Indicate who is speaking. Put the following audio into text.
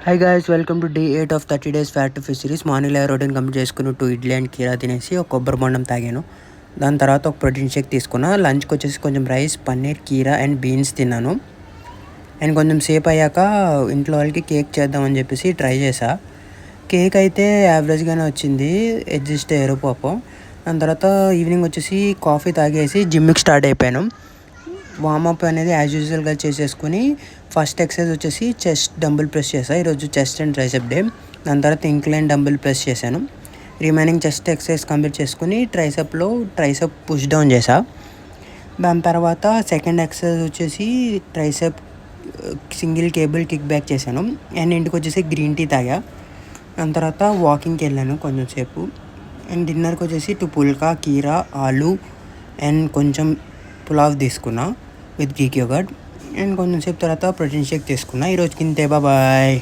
Speaker 1: Hi guys, welcome to day 8 of 30 days fat to fish series. Morning routine complete చేసుకుని 2 idli and కీరా తినేసి ఒక కొబ్బరి బొండం తాగాను. దాని తర్వాత ఒక ప్రోటీన్ షేక్ తీసుకున్నా. లంచ్కి వచ్చేసి కొంచెం రైస్, పన్నీర్, కీరా అండ్ బీన్స్ తిన్నాను. అండ్ కొంచెం సేపు అయ్యాక ఇంట్లో వాళ్ళకి కేక్ చేద్దామని చెప్పేసి ట్రై చేసా. కేక్ అయితే యావరేజ్గానే వచ్చింది, అడ్జస్ట్ అయ్యారు పాపం. దాని తర్వాత ఈవినింగ్ వచ్చేసి కాఫీ తాగేసి జిమ్కి స్టార్ట్ అయిపోయాను. వార్మప్ అనేది యాజ్ యూజువల్గా చేసేసుకుని ఫస్ట్ ఎక్సర్సైజ్ వచ్చేసి చెస్ట్ డంబుల్ ప్రెస్ చేశాను. ఈరోజు చెస్ట్ అండ్ ట్రైసెప్ డే. దాని తర్వాత ఇంక్లైన్ డంబుల్ ప్రెస్ చేశాను. రిమైనింగ్ చెస్ట్ ఎక్సర్సైజ్ కంప్లీట్ చేసుకుని ట్రైసెప్ పుష్ డౌన్ చేశా. దాని తర్వాత సెకండ్ ఎక్సర్సైజ్ వచ్చేసి tricep single cable kick back చేశాను. అండ్ ఇంటికి వచ్చేసి గ్రీన్ టీ తాగా. దాని తర్వాత వాకింగ్కి వెళ్ళాను కొంచెం సేపు. అండ్ డిన్నర్కి వచ్చేసి 2 పుల్కా, కీరా, ఆలు అండ్ కొంచెం పులావ్ తీసుకున్నా విత్ గ్రీక్ యోగర్ట్. అండ్ కొంచెం సేపు తర్వాత ప్రోటీన్ షేక్ తీసుకున్నా. ఈరోజుకి ఇంతే, బాయ్.